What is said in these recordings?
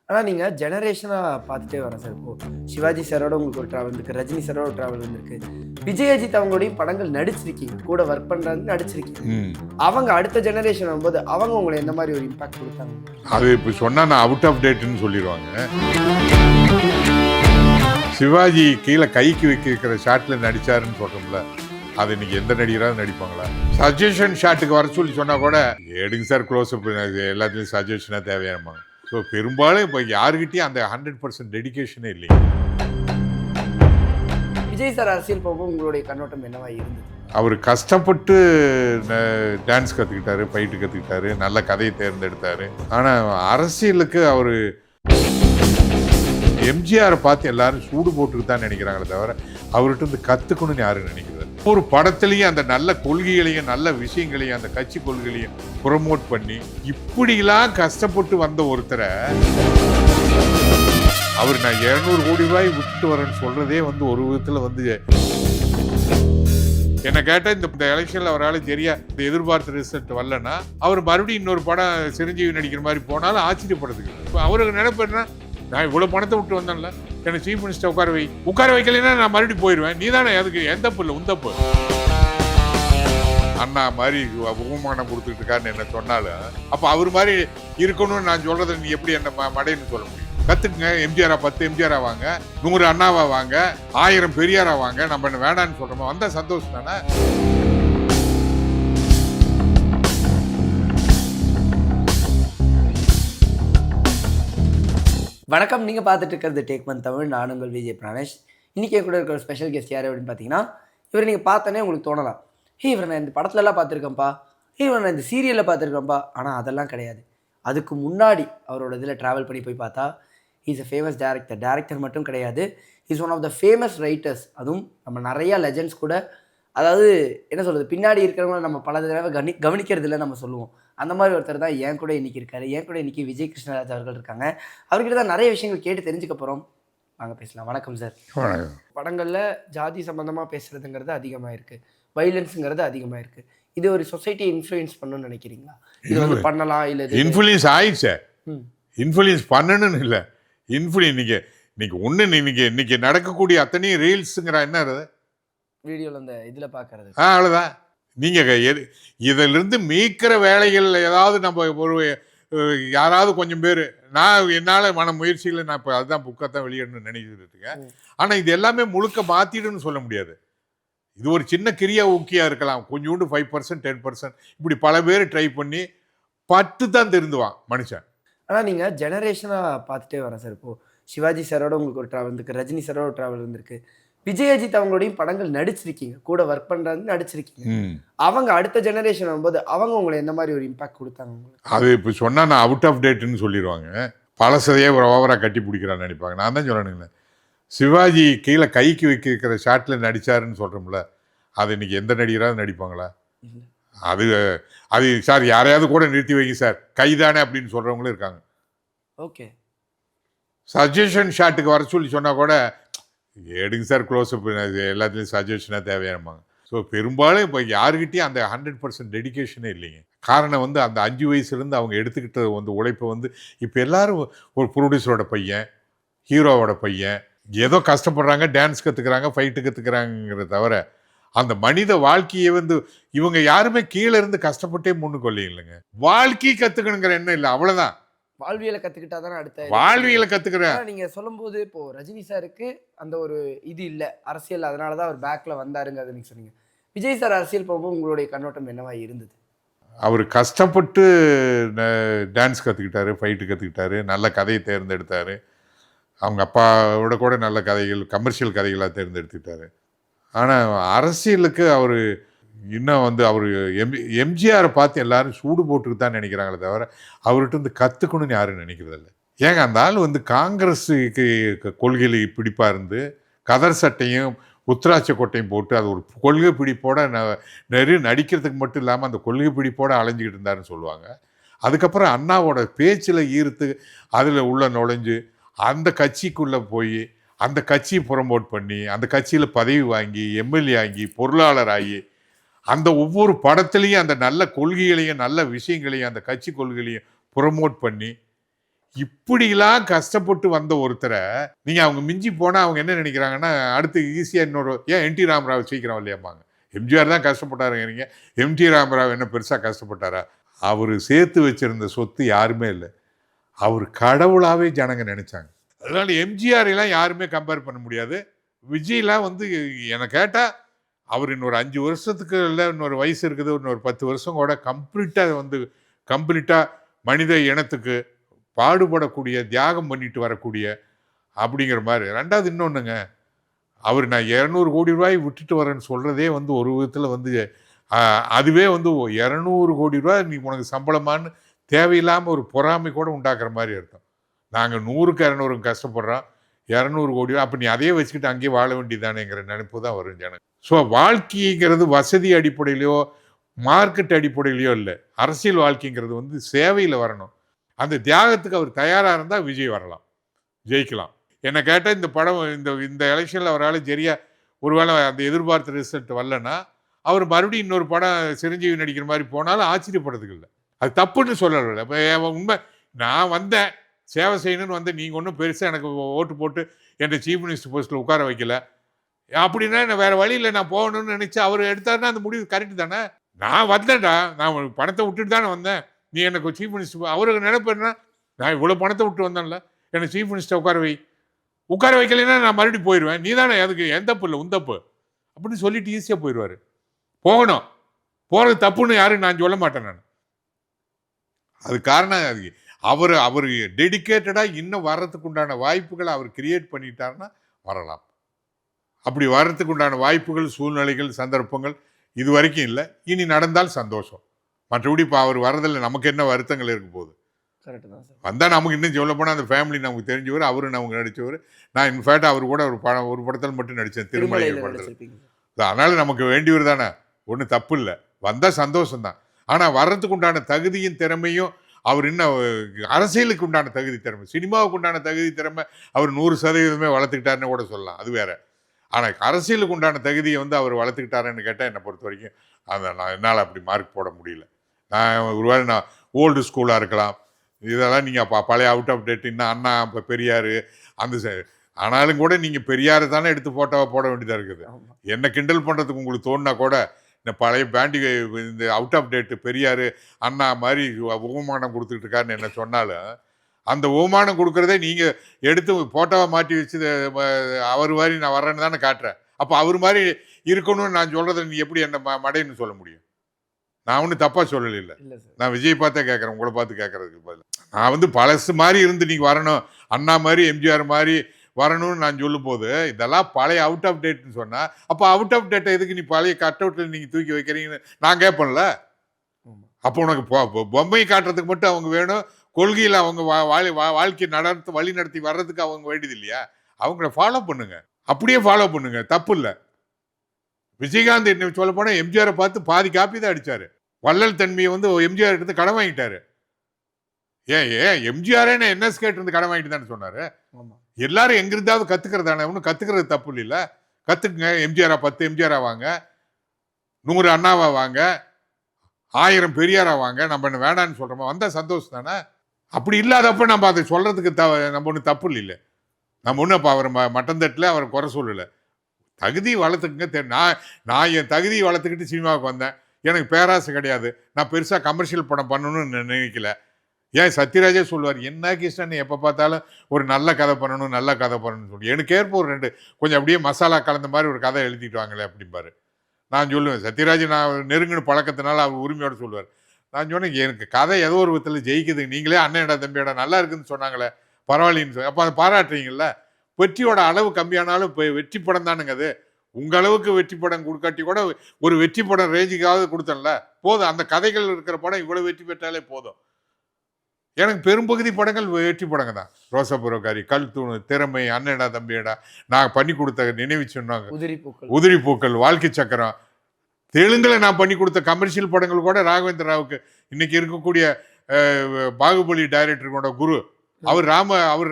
ஆனா நீங்க ஜெனரேஷனா பார்த்துட்டே வரேன் சார். இப்போ சிவாஜி சாரோட உங்களுக்கு ஒரு டிராவல் இருக்கு. ரஜினி சாரோட ஒரு டிராவல் இருந்திருக்கு. விஜய் அஜித் அவங்களுடையும் படங்கள் நடிச்சிருக்கீங்க. கூட ஒர்க் பண்றாங்க நடிச்சிருக்கீங்க. அவங்க அடுத்த ஜெனரேஷன் வரும்போது அவங்க உங்களை எந்த மாதிரி ஒரு இம்பாக்ட் கொடுத்தாங்க? அது இப்போ சொன்னா நான் அவுட் ஆஃப் டேட்னு சொல்லிடுவாங்க. சிவாஜி கீழே கைக்கு வைக்கிற ஷாட்ல நடிச்சாருன்னு சொல்றோம்ல, அது இன்னைக்கு எந்த நடிகராவது நடிப்பாங்களா? சஜஷன் ஷாட்டுக்கு வர சொல்லி சொன்னா கூட எடுங்க சார் க்ளோஸ் அப், எல்லாத்துலயும் சஜஷனா தேவையானமா. ஸோ பெரும்பாலும் இப்போ யாருக்கிட்டையும் அந்த 100% டெடிகேஷனே இல்லைங்க. விஜய் சார் அரசியல் போகும்போது உங்களுடைய கண்ணோட்டம் என்னவா இருந்தது? அவர் கஷ்டப்பட்டு டான்ஸ் கற்றுக்கிட்டாரு, ஃபைட்டு கற்றுக்கிட்டாரு, நல்ல கதையை தேர்ந்தெடுத்தார். ஆனால் அரசியலுக்கு அவர் எம்ஜிஆரை பார்த்து எல்லாரும் சூடு போட்டுக்கு தான் நினைக்கிறாங்களே தவிர அவர்கிட்ட இருந்து கற்றுக்கணும்னு யாரும் நினைக்கிறது. ஒரு படத்துலையும் அந்த நல்ல கொள்கைகளையும் நல்ல விஷயங்களையும் அந்த கட்சி கொள்கைகளையும் ப்ரொமோட் பண்ணி இப்படிலாம் கஷ்டப்பட்டு வந்த ஒருத்தரை அவர் நான் 200 கோடி ரூபாய் விட்டுட்டு வரேன்னு சொல்றதே ஒரு விதத்தில் என்ன கேட்டால் இந்த எலெக்ஷன்ல அவரால் சரியா இந்த எதிர்பார்த்த ரிசல்ட் வரலன்னா அவர் மறுபடியும் இன்னொரு படம் சிரஞ்சீவி நடிக்கிற மாதிரி போனாலும் ஆச்சரியப்படுறதுக்கு. இப்போ அவருக்கு நினைப்பேன்னா நான் இவ்வளோ பணத்தை விட்டு வந்தேன்ல, என்னை சீஃப் மினிஸ்டர் உட்கார வைக்கலைன்னா நான் மறுபடியும் போயிடுவேன். நீ தானே அதுக்கு எந்த தப்பு இல்லை, உந்தப்பு. அண்ணா மாதிரி உபமானம் கொடுத்துட்டு இருக்காருன்னு என்ன சொன்னாலும் அப்போ அவர் மாதிரி இருக்கணும்னு நான் சொல்றதை நீ எப்படி என்ன மடைன்னு சொல்ல முடியும்? கத்துக்குங்க. எம்ஜிஆரா 10 எம்ஜிஆரா வாங்க, 100 அண்ணாவா வாங்க, 1000 பெரியாரா வாங்க. நம்ம என்ன வேண்டான்னு சொல்றோமா? வந்தா சந்தோஷம் தானே. வணக்கம். நீங்க பார்த்துட்டு இருக்கிறது டேக் ஒன் தமிழ். நான் உங்கள் விஜய் பிரானேஷ். இன்னைக்கு கூட இருக்கிற ஸ்பெஷல் கெஸ்ட் யார் அப்படின்னு பார்த்தீங்கன்னா, இவர் நீங்கள் பார்த்தோன்னே உங்களுக்கு தோணலாம், இவரை நான் இந்த படத்துலலாம் பார்த்துருக்கேன்ப்பா, இவரை நான் இந்த சீரியலில் பார்த்துருக்கேன்ப்பா. ஆனால் அதெல்லாம் கிடையாது. அதுக்கு முன்னாடி அவரோட இதில் ட்ராவல் பண்ணி போய் பார்த்தா இஸ் அ ஃபேமஸ் டேரக்டர் மட்டும் கிடையாது, is one of the famous writers. அதுவும் நம்ம நிறையா லெஜண்ட்ஸ் கூட, அதாவது என்ன சொல்கிறது, பின்னாடி இருக்கிறவங்கள நம்ம பல தடவை கவனிக்கிறது இல்லை நம்ம சொல்லுவோம். அந்த மாதிரி ஒருத்தர் தான் என் கூட இன்றைக்கி இருக்கார். என் கூட இன்றைக்கி விஜய் கிருஷ்ணராஜ் அவர்கள் இருக்காங்க. அவர்கிட்ட தான் நிறைய விஷயங்கள் கேட்டு தெரிஞ்சுக்க போகிறோம். வாங்க பேசலாம். வணக்கம் சார். படங்களில் ஜாதி சம்மந்தமாக பேசுகிறதுங்கிறது அதிகமாக இருக்குது, வைலன்ஸுங்கிறது அதிகமாக இருக்குது. இது ஒரு சொசைட்டியை இன்ஃப்ளூயன்ஸ் பண்ணணும்னு நினைக்கிறீங்களா? இது பண்ணலாம் இல்லை இன்ஃப்ளூயன்ஸ் ஆயிடுச்சு. இன்ஃப்ளூயன்ஸ் பண்ணணும்னு இல்லை, இன்னைக்கு ஒன்று இன்னைக்கு நடக்கக்கூடிய அத்தனையும் ரீல்ஸுங்கிற என்ன வீடியோவில் அந்த இதில் பார்க்கறது. அவ்வளோதான். நீங்கள் இதிலிருந்து மீட்கிற வேலைகள் ஏதாவது நம்ம ஒரு யாராவது கொஞ்சம் பேர், நான் என்னால் மன முயற்சிகளை நான் இப்போ அதுதான் புக்கத்தான் வெளியிடணும்னு நினைக்கிட்டு இருக்கேன். ஆனால் இது எல்லாமே முழுக்க மாற்றிடுன்னு சொல்ல முடியாது. இது ஒரு சின்ன கிரியா ஊக்கியாக இருக்கலாம், கொஞ்சோண்டு 5% 10%, இப்படி பல பேர் ட்ரை பண்ணி பட்டு தான் திருந்துவான் மனுஷன். ஆனால் நீங்கள் ஜெனரேஷனாக பார்த்துட்டே வரேன் சார். இப்போது சிவாஜி சாரோட உங்களுக்கு ஒரு ட்ராவல் இருந்திருக்கு, ரஜினி சாரோட ஒரு ட்ராவல் இருந்திருக்கு, விஜய் அஜித் அவங்களுடையும் படங்கள் நடிச்சிருக்கீங்க. கூட ஒர்க் பண்றாங்க நடிச்சிருக்கீங்க. அவங்க அடுத்த ஜெனரேஷன் வரும்போது அவங்க உங்களை எந்த மாதிரி ஒரு இம்பாக்ட் கொடுத்தாங்க? அது இப்போ சொன்னா நான் அவுட் ஆஃப் டேட்னு சொல்லிடுவாங்க. பழசதையே ஓவரா கட்டி பிடிக்கிறான்னு நினைப்பாங்க. நான் தான் சொல்லணுங்களேன், சிவாஜி கீழே கைக்கு வைக்கிற ஷாட்ல நடிச்சாருன்னு சொல்றோம்ல, அது இன்னைக்கு எந்த நடிகராவது நடிப்பாங்களா? அது சார் யாரையாவது கூட நிறுத்தி வைங்க சார், கைதானே அப்படின்னு சொல்றவங்களும் இருக்காங்க. ஓகே, சஜஷன் ஷாட்டுக்கு வர சொல்லி சொன்னா கூட எடுங்க சார் க்ளோஸ் அப், எல்லாத்துலேயும் சஜஷனாக தேவையானமாங்க. ஸோ பெரும்பாலும் இப்போ யாருக்கிட்டையும் அந்த 100% டெடிகேஷனே இல்லைங்க. காரணம் அந்த 5 வயசுலேருந்து அவங்க எடுத்துக்கிட்ட உழைப்பை இப்போ எல்லாரும் ஒரு ப்ரொடியூசரோட பையன், ஹீரோவோட பையன் ஏதோ கஷ்டப்படுறாங்க, டான்ஸ் கற்றுக்குறாங்க, ஃபைட்டு கற்றுக்குறாங்கிறத தவிர அந்த மனித வாழ்க்கையை இவங்க யாருமே கீழே இருந்து கஷ்டப்பட்டே முன்னுக்கு இல்லைங்க. வாழ்க்கையை கற்றுக்கணுங்கிற எண்ணம் இல்லை, அவ்வளோதான். வாழ்வியலை கற்றுக்கிட்டா தானே அடுத்த வாழ்வியலை கற்றுக்கிறேன். நீங்கள் சொல்லும்போது இப்போது ரஜினி சாருக்கு அந்த ஒரு இது இல்லை அரசியல், அதனால தான் அவர் பேக்கில் வந்தாருங்கிறது நீங்கள் சொன்னீங்க. விஜய் சார் அரசியல் போகும்போது உங்களுடைய கண்ணோட்டம் என்னவா இருந்தது? அவர் கஷ்டப்பட்டு டான்ஸ் கற்றுக்கிட்டாரு, ஃபைட்டு கற்றுக்கிட்டாரு, நல்ல கதையை தேர்ந்தெடுத்தார். அவங்க அப்பாவோட கூட நல்ல கதைகள், கமர்ஷியல் கதைகளாக தேர்ந்தெடுத்துக்கிட்டாரு. ஆனால் அரசியலுக்கு அவர் இன்னும் அவர் எம்ஜிஆரை பார்த்து எல்லாரும் சூடு போட்டுக்கு தான் நினைக்கிறாங்களே தவிர அவர்கிட்ட கற்றுக்கணும்னு யாரும் நினைக்கிறதில்ல. ஏங்க அந்த ஆள் காங்கிரஸுக்கு கொள்கையில் பிடிப்பாக இருந்து கதர் சட்டையும் உத்ராட்ச கொட்டையும் போட்டு அது ஒரு கொள்கை பிடிப்போட நிறைய நடிக்கிறதுக்கு மட்டும் இல்லாமல் அந்த கொள்கை பிடிப்போட அலைஞ்சிக்கிட்டு இருந்தாருன்னு சொல்லுவாங்க. அதுக்கப்புறம் அண்ணாவோட பேச்சில் ஈர்த்து அதில் உள்ள நுழைஞ்சு அந்த கட்சிக்குள்ளே போய் அந்த கட்சியை ப்ரொமோட் பண்ணி அந்த கட்சியில் பதவி வாங்கி எம்எல்ஏ ஆகி பொருளாளர் ஆகி அந்த ஒவ்வொரு படத்துலையும் அந்த நல்ல கொள்கைகளையும் நல்ல விஷயங்களையும் அந்த கட்சி கொள்கைகளையும் ப்ரொமோட் பண்ணி இப்படிலாம் கஷ்டப்பட்டு வந்த ஒருத்தரை நீங்க அவங்க மிஞ்சி போனா அவங்க என்ன நினைக்கிறாங்கன்னா, அடுத்து ஈஸியா இன்னொரு ஏன் என் டி ராமராவ் சீக்கிரம் இல்லையாம்பாங்க. எம்ஜிஆர் தான் கஷ்டப்பட்டாருங்கிறீங்க. எம் டி ராமராவ் என்ன பெருசா கஷ்டப்பட்டாரா? அவரு சேர்த்து வச்சிருந்த சொத்து யாருமே இல்லை. அவர் கடவுளாவே ஜனங்க நினைச்சாங்க. அதனால எம்ஜிஆர் எல்லாம் யாருமே கம்பேர் பண்ண முடியாது. விஜய்லாம் வந்து என்னை கேட்டா அவர் இன்னொரு 5 வருஷத்துக்கு இல்லை, இன்னொரு வயசு இருக்குது, இன்னொரு 10 வருஷம் கூட கம்ப்ளீட்டா மனித இனத்துக்கு பாடுபடக்கூடிய, தியாகம் பண்ணிட்டு வரக்கூடிய அப்படிங்கிற மாதிரி. ரெண்டாவது இன்னொன்றுங்க, அவர் நான் 200 கோடி ரூபாய் விட்டுட்டு வரேன்னு சொல்றதே வந்து ஒரு விதத்தில் வந்து அதுவே வந்து 200 கோடி ரூபாய் நீ உனக்கு சம்பளமானு தேவையில்லாமல் ஒரு பொறாமை கூட உண்டாக்குற மாதிரி அர்த்தம். நாங்கள் 100க்கு 200 கஷ்டப்படுறோம், 200 கோடி ரூபாய் அப்போ நீ அதையே வச்சுக்கிட்டு அங்கேயே வாழ வேண்டியதானேங்கிற நினைப்பு தான் வரும் ஜனங்க. ஸோ வாழ்க்கைங்கிறது வசதி அடிப்படையிலையோ மார்க்கெட் அடிப்படையிலையோ இல்லை. அரசியல் வாழ்க்கைங்கிறது வந்து சேவையில் வரணும். அந்த தியாகத்துக்கு அவர் தயாராக இருந்தால் விஜய் வரலாம், ஜெயிக்கலாம். என்னை கேட்டால் இந்த படம் இந்த எலெக்ஷனில் அவரால் சரியா ஒருவேளை அந்த எதிர்பார்த்த ரிசல்ட் வரலன்னா அவர் மறுபடியும் இன்னொரு படம் சிரஞ்சீவி நடிக்கிற மாதிரி போனாலும் ஆச்சரியப்படுறதுக்கு இல்லை. அது தப்புன்னு சொல்லலை. இப்போ உண்மை, நான் வந்தேன் சேவை செய்யணும்னு வந்து நீங்கள் ஒன்றும் பெருசாக எனக்கு ஓட்டு போட்டு என்னை சீஃப் மினிஸ்டர் போஸ்ட்டில் உட்கார வைக்கல அப்படின்னா என்ன வேறு வழியில் நான் போகணும்னு நினச்சி அவர் எடுத்தாருன்னா அந்த முடிவு கரெக்டு தானே. நான் வந்தேன்டா, நான் பணத்தை விட்டுட்டு தானே வந்தேன், நீ எனக்கு சீஃப் மினிஸ்டர் அவருக்கு நினைப்பேன்னா நான் இவ்வளோ பணத்தை விட்டு வந்தேன்ல, என்னை சீஃப் மினிஸ்டர் உட்கார வைக்கலைன்னா நான் மறுபடியும் போயிடுவேன், நீ தானே அதுக்கு எந்த தப்பு இல்லை உந்தப்பு அப்படின்னு சொல்லிட்டு ஈஸியாக போயிடுவார். போகணும், போகிறது தப்புன்னு யாரும் நான் சொல்ல மாட்டேன். நான் அது காரணம் அவர் டெடிக்கேட்டடாக இன்னும் வர்றதுக்கு உண்டான வாய்ப்புகளை அவர் கிரியேட் பண்ணிட்டாருன்னா வரலாம். அப்படி வர்றதுக்கு உண்டான வாய்ப்புகள், சூழ்நிலைகள், சந்தர்ப்பங்கள் இது வரைக்கும் இல்லை. இனி நடந்தால் சந்தோஷம். மற்றபடி இப்போ அவர் வரதில்லை, நமக்கு என்ன வருத்தங்கள் இருக்க போகுது. கரெக்டு தான் சார். வந்தால் நமக்கு இன்னும் சொல்ல போனால் அந்த ஃபேமிலி நமக்கு தெரிஞ்சவர், அவரு நமக்கு நடித்தவர். நான் இன்ஃபேக்ட் அவர் கூட ஒரு படத்தில் மட்டும் நடித்தேன், திருமலை படத்தில். அதனால் நமக்கு வேண்டியவர் தானே, ஒன்றும் தப்பு இல்லை, வந்தால் சந்தோஷம்தான். ஆனால் வர்றதுக்கு உண்டான தகுதியும் திறமையும் அவர் இன்னும் அரசியலுக்கு உண்டான தகுதி திறமை, சினிமாவுக்கு உண்டான தகுதி திறமை அவர் 100% வளர்த்துக்கிட்டாருன்னு கூட சொல்லலாம், அது வேற. ஆனால் அரசியலுக்கு உண்டான தகுதியை வந்து அவர் வளர்த்துக்கிட்டாருன்னு கேட்டால் என்னை பொறுத்த வரைக்கும் என்னால் அப்படி மார்க் போட முடியல. ஒருவேளை நான் ஓல்டு ஸ்கூலாக இருக்கலாம், இதெல்லாம் நீங்கள் பழைய அவுட் ஆஃப் டேட், இன்னும் அண்ணா இப்போ பெரியார் அந்த ஆனாலும் கூட நீங்கள் பெரியார் தானே எடுத்து போட வேண்டியதாக இருக்குது. என்ன கிண்டல் பண்ணுறதுக்கு உங்களுக்கு தோணுனா கூட இந்த பழைய பேண்டி இந்த out of date Periyar Anna மாதிரி உபமானம் கொடுத்துக்கிட்டு இருக்காருன்னு என்ன சொன்னாலும் அந்த உபமானம் கொடுக்குறதே நீங்கள் எடுத்து போட்டோவை மாட்டி வச்சு அவர் மாதிரி நான் வர்றேன்னு தானே காட்டுறேன். அப்போ அவர் மாதிரி இருக்கணும்னு நான் சொல்கிறத நீ எப்படி என்ன மடைன்னு சொல்ல முடியும்? நான் ஒன்றும் தப்பாக சொல்லலை. நான் விஜய் பார்த்தே கேட்குறேன், உங்களை பார்த்து கேட்குறதுக்கு பதில். நான் வந்து பழசு மாதிரி இருந்து நீங்கள் வரணும், அண்ணா மாதிரி எம்ஜிஆர் மாதிரி வரணும்னு நான் சொல்லும் போது இதெல்லாம் பழைய அவுட் ஆஃப் டேட்னு சொன்னால் அப்போ அவுட் ஆஃப் டேட்டை எதுக்கு நீ பழைய கட் அவுட்டில் நீங்கள் தூக்கி வைக்கிறீங்கன்னு நான் கேட்பேன்ல. அப்போ உனக்கு பொம்மையை காட்டுறதுக்கு மட்டும் அவங்க வேணும், கொள்கையில் அவங்க வாழ்க்கை வழி நடத்தி வர்றதுக்கு அவங்க வேண்டியது இல்லையா? அவங்கள ஃபாலோ பண்ணுங்க, அப்படியே ஃபாலோ பண்ணுங்க, தப்பு இல்லை. விஜயகாந்த் என்ன சொல்ல போனால் எம்ஜிஆரை பார்த்து பாதி காப்பி தான் அடித்தார். வள்ளல் தன்மையை வந்து எம்ஜிஆர் எடுத்து கடன் வாங்கிட்டாரு. ஏன் எம்ஜிஆரே என்எஸ்கேட் இருந்து கடன் வாங்கிட்டு தானே சொன்னார். எல்லாரும் எங்கிருந்தாவது கற்றுக்கிறதானே, ஒன்றும் கற்றுக்கிறது தப்பு இல்லைல்ல. கற்றுக்குங்க, எம்ஜிஆரா 10 எம்ஜிஆரா வாங்க, 100 அண்ணாவா வாங்க, 1000 பெரியாரா வாங்க, நம்ம என்ன வேணான்னு சொல்கிறோமா? வந்தால் சந்தோஷம் தானே. அப்படி இல்லாதப்ப நம்ம அதை சொல்கிறதுக்கு நம்ம ஒன்றும் தப்பு இல்லை. நம்ம ஒன்றும் அப்போ அவர் மட்டந்தட்டில் அவரை குறை சொல்லலை. தகுதி வளர்த்துக்குங்க. நான் என் தகுதியை வளர்த்துக்கிட்டு சினிமாவுக்கு வந்தேன், எனக்கு பேராசை கிடையாது, நான் பெருசாக கமர்ஷியல் படம் பண்ணணும்னு நினைக்கல. ஏன் சத்யராஜே சொல்லுவார், என்ன கிருஷ்ணன் எப்போ பார்த்தாலும் ஒரு நல்ல கதை பண்ணணும்னு சொல்லி எனக்கு ஏற்ப ஒரு 2 கொஞ்சம் அப்படியே மசாலா கலந்த மாதிரி ஒரு கதை எழுதிட்டு வாங்களே அப்படிம்பாரு. நான் சொல்லுவேன், சத்யராஜ் நான் நெருங்கின பழக்கத்தினால அவர் உரிமையோடு சொல்லுவார். நான் சொன்னேன், எனக்கு கதை ஏதோ ஒரு விதத்தில் ஜெயிக்குது, நீங்களே அண்ணன்டா தம்பியோட நல்லா இருக்குதுன்னு சொன்னாங்களே, பரவாயில்லைன்னு சொல்லி அப்போ அதை பாராட்டுறீங்கள. வெற்றியோட அளவு கம்மியானாலும் இப்போ வெற்றி படம் தானுங்க அது. உங்கள் அளவுக்கு வெற்றி படம் கொடுக்காட்டி கூட ஒரு வெற்றி படம் ரேஞ்சுக்காவது கொடுத்தேன்ல, போதும். அந்த கதைகள் இருக்கிற படம் இவ்வளோ வெற்றி பெற்றாலே போதும். எனக்கு பெரும்பகுதி படங்கள் வெற்றி படங்க தான். ரோசபுரக்காரி, கல் தூணு, திறமை, அண்ணடா தம்பியடா, நான் பண்ணி கொடுத்த நினைவு சொன்னாங்க, உதிரி பூக்கள், வாழ்க்கை சக்கரம், தெலுங்குல நான் பண்ணி கொடுத்த கமர்ஷியல் படங்கள் கூட ராகவேந்திர ராவுக்கு, இன்னைக்கு இருக்கக்கூடிய பாகுபலி டைரக்டரோட குரு, அவர்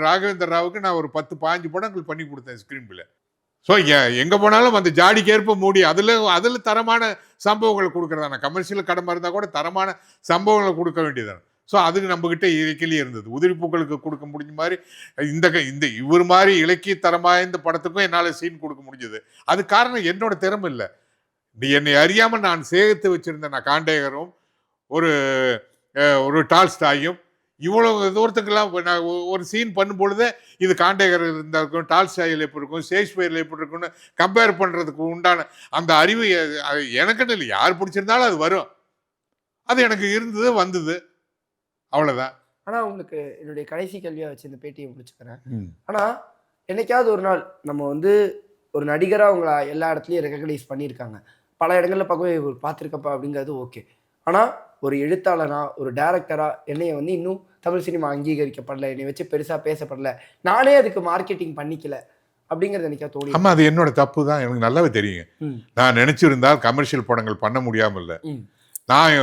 ராகவேந்திர ராவுக்கு நான் ஒரு 10-15 படங்கள் பண்ணி கொடுத்தேன் ஸ்கிரீன் பிளே. ஸோ எங்கே போனாலும் அந்த ஜாடிக்கேற்ப மூடி அதில் தரமான சம்பவங்களை கொடுக்குறதான, கமர்ஷியல் கடமை இருந்தால் கூட தரமான சம்பவங்களை கொடுக்க வேண்டியதான. ஸோ அதுக்கு நம்மக்கிட்ட இலக்கிலே இருந்தது. உதிரி பூக்களுக்கு கொடுக்க முடிஞ்ச மாதிரி இந்த இவர் மாதிரி இலக்கிய தரமாக இந்த படத்துக்கும் என்னால் சீன் கொடுக்க முடிஞ்சது. அது காரணம் என்னோட திறமை இல்லை. என்னை அறியாமல் நான் சேகரித்து வச்சிருந்த நான் காண்டேகரும் ஒரு ஒரு டால்ஸ்டாயும் இவ்வளவு தூரத்துக்கெல்லாம் நான் ஒரு சீன் பண்ணும்பொழுதே இது காண்டேகர் இருந்தாலும் டால்ஸ்டாயில் எப்படி இருக்கும், ஷேக்ஸ்பியரில் எப்படி இருக்கும்னு கம்பேர் பண்ணுறதுக்கு உண்டான அந்த அறிவு எனக்குன்னு இல்லை, யார் பிடிச்சிருந்தாலும் அது வரும். அது எனக்கு இருந்தது, வந்தது, அவ்வளோதான். ஆனால் உங்களுக்கு என்னுடைய கடைசி கேள்வியாக வச்சு இந்த பேட்டியை முடிச்சுக்கிறேன். ஆனால் என்னைக்காவது ஒரு நாள் நம்ம வந்து ஒரு நடிகராக உங்களை எல்லா இடத்துலையும் ரெகக்னைஸ் பண்ணியிருக்காங்க, பல இடங்களில் பார்த்துருக்கப்பா அப்படிங்கிறது ஓகே. ஆனால் ஒரு எழுத்தாளனா, ஒரு டேரக்டராக என்னைய வந்து இன்னும் தமிழ் சினிமா அங்கீகரிக்கப்படலை, என்னை வச்சு பெருசாக பேசப்படலை, நானே அதுக்கு மார்க்கெட்டிங் பண்ணிக்கல அப்படிங்கிறது எனக்கு தோணி. ஆமாம், அது என்னோட தப்பு தான், எனக்கு நல்லாவே தெரியுங்க. நான் நினச்சிருந்தால் கமர்ஷியல் படங்கள் பண்ண முடியாமல் இல்லை. நான்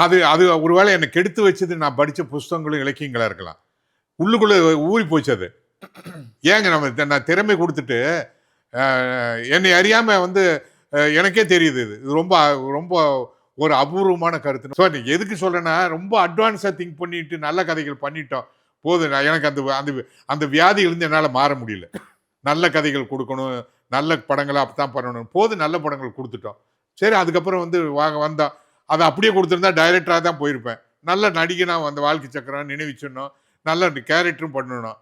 அது அது ஒருவேளை என்னை கெடுத்து வச்சது நான் படித்த புஸ்தகங்களும் இலக்கியங்களாக இருக்கலாம். உள்ளுக்குள்ளே ஊறி போச்சு அது. ஏங்க நான் திறமை கொடுத்துட்டு என்னை அறியாமல் வந்து எனக்கே தெரியுது இது ரொம்ப ரொம்ப ஒரு அபூர்வமான கருத்து. ஸோ எதுக்கு சொல்கிறேன்னா, ரொம்ப அட்வான்ஸாக திங்க் பண்ணிட்டு நல்ல கதைகள் பண்ணிட்டோம் போதும். எனக்கு அந்த அந்த வியாதியிலேருந்து என்னால் மாற முடியல. நல்ல கதைகள் கொடுக்கணும், நல்ல படங்களை அப்போ தான் பண்ணணும், போதும் நல்ல படங்கள் கொடுத்துட்டோம். சரி, அதுக்கப்புறம் வந்து வந்தோம். அதை அப்படியே கொடுத்துருந்தா டைரக்டராக தான் போயிருப்பேன். நல்ல நடிகனாக அந்த வாழ்க்கை சக்கரம் நினைவு சொன்னோம், நல்ல கேரக்டரும் பண்ணணும்.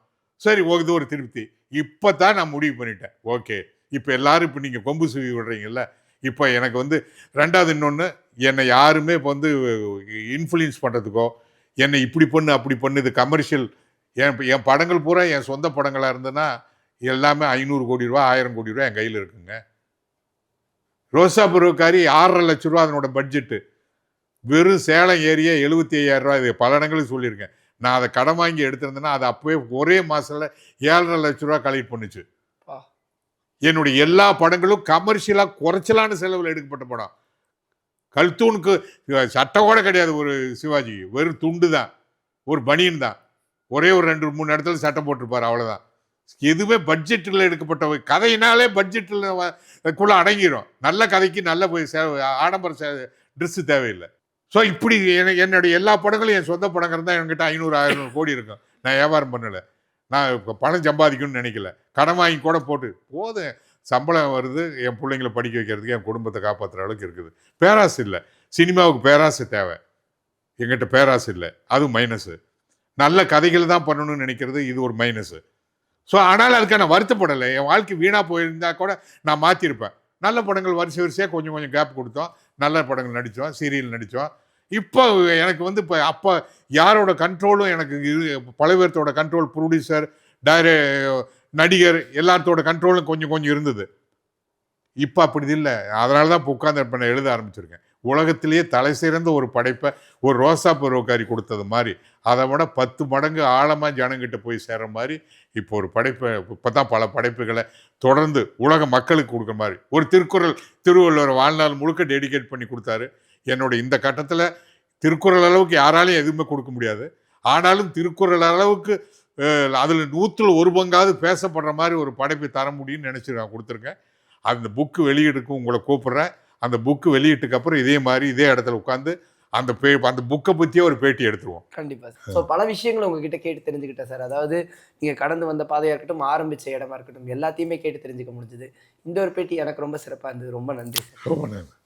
சரி, இது ஒரு திருப்தி. இப்போ தான் நான் முடிவு பண்ணிட்டேன். ஓகே, இப்போ எல்லாரும் இப்போ நீங்கள் கொம்பு சுவி விடுறீங்கல்ல, இப்போ எனக்கு வந்து ரெண்டாவது இன்னொன்று, என்னை யாருமே இப்போ வந்து இன்ஃப்ளூயன்ஸ் பண்ணுறதுக்கோ, என்னை இப்படி பண்ணு அப்படி பண்ணு, இது கமர்ஷியல், என் படங்கள் பூரா என் சொந்த படங்களாக இருந்ததுன்னா எல்லாமே 500 கோடி ரூபா 1000 கோடி ரூபா என் கையில் இருக்குங்க. ரோசா பருவக்காரி 6.5 லட்ச ரூபா அதனோட பட்ஜெட்டு. வெறும் சேலம் ஏரியா 75,000 ரூபா. இது பல இடங்களுக்கு சொல்லியிருக்கேன். நான் அதை கடன் வாங்கி எடுத்திருந்தேன்னா அது அப்போவே ஒரே மாதத்தில் 7.5 லட்ச ரூபா கலெக்ட் பண்ணுச்சு. என்னுடைய எல்லா படங்களும் கமர்ஷியலாக குறைச்சலான செலவில் எடுக்கப்பட்ட படம். கல்தூனுக்கு சட்டை கூட கிடையாது ஒரு சிவாஜி, வெறும் துண்டு தான், ஒரு பனியன் தான், ஒரே ஒரு 2-3 இடத்துல சட்டை போட்டிருப்பார், அவ்வளோதான். எதுவுமே பட்ஜெட்டில் எடுக்கப்பட்ட கதையினாலே பட்ஜெட்டில் அடங்கிடும். நல்ல கதைக்கு நல்ல ஆடம்பர ட்ரெஸ்ஸு தேவையில்லை. ஸோ இப்படி என்னுடைய எல்லா படங்களும் என் சொந்த படங்கள் தான். என்கிட்ட 500-1000 கோடி இருக்கும். நான் வியாபாரம் பண்ணலை, நான் இப்போ பணம் சம்பாதிக்கணும்னு நினைக்கல. கடன் வாங்கி கூட போட்டு போதும், சம்பளம் வருது, என் பிள்ளைங்களை படிக்க வைக்கிறதுக்கு, என் குடும்பத்தை காப்பாற்றுற அளவுக்கு இருக்குது. பேராசை இல்லை. சினிமாவுக்கு பேராசை தேவை, எங்கிட்ட பேராசை இல்லை, அது மைனஸு. நல்ல கதைகள் தான் பண்ணணும்னு நினைக்கிறது, இது ஒரு மைனஸு. ஸோ ஆனால் அதுக்காக நான் வருத்தப்படலை. என் வாழ்க்கை வீணாக போயிருந்தால் கூட நான் மாற்றிருப்பேன். நல்ல படங்கள் வரிசையாக கொஞ்சம் கொஞ்சம் கேப் கொடுத்தோம், நல்ல படங்கள் நடித்தோம், சீரியல் நடித்தோம். இப்போ எனக்கு வந்து இப்போ அப்போ யாரோட கண்ட்ரோலும் எனக்கு பல பேர்த்தோட கண்ட்ரோல், ப்ரொடியூசர், நடிகர் எல்லாத்தோட கண்ட்ரோலும் கொஞ்சம் கொஞ்சம் இருந்தது. இப்போ அப்படி இல்லை. அதனால தான் இப்போ உட்காந்து இப்போ நான் எழுத ஆரம்பிச்சிருக்கேன். உலகத்திலேயே தலை சிறந்த ஒரு படைப்பை ஒரு ரோசா பருவக்காரி கொடுத்தது மாதிரி, அதை விட 10 மடங்கு ஆழமாக ஜனங்கிட்ட போய் சேர்ற மாதிரி இப்போ ஒரு படைப்பை, இப்போ தான் பல படைப்புகளை தொடர்ந்து உலக மக்களுக்கு கொடுக்குற மாதிரி. ஒரு திருக்குறள், திருவள்ளுவர் வாழ்நாள் முழுக்க டெடிகேட் பண்ணி கொடுத்தாரு. என்னோட இந்த கட்டத்தில் திருக்குறள் அளவுக்கு யாராலையும் எதுவுமே கொடுக்க முடியாது. ஆனாலும் திருக்குறள் அளவுக்கு அதில் 100% 1 பங்காவது பேசப்படுற மாதிரி ஒரு படைப்பை தர முடியும்னு நினச்சி நான் கொடுத்துருக்கேன். அந்த புக்கு வெளியிடுக்கும் உங்களை கூப்பிட்றேன். அந்த புக்கு வெளியிட்டுக்கு அப்புறம் இதே மாதிரி இதே இடத்துல உட்காந்து அந்த புக்கை பற்றியே ஒரு பேட்டி எடுத்துருவோம். கண்டிப்பாக. ஸோ பல விஷயங்களை உங்ககிட்ட கேட்டு தெரிஞ்சுக்கிட்டேன் சார். அதாவது நீங்கள் கடந்து வந்த பாதையாக இருக்கட்டும், ஆரம்பித்த இடமா இருக்கட்டும், எல்லாத்தையுமே கேட்டு தெரிஞ்சுக்க முடிஞ்சுது. இந்த ஒரு பேட்டி எனக்கு ரொம்ப சிறப்பாக இருந்தது. ரொம்ப நன்றி சார். ரொம்ப நன்றி.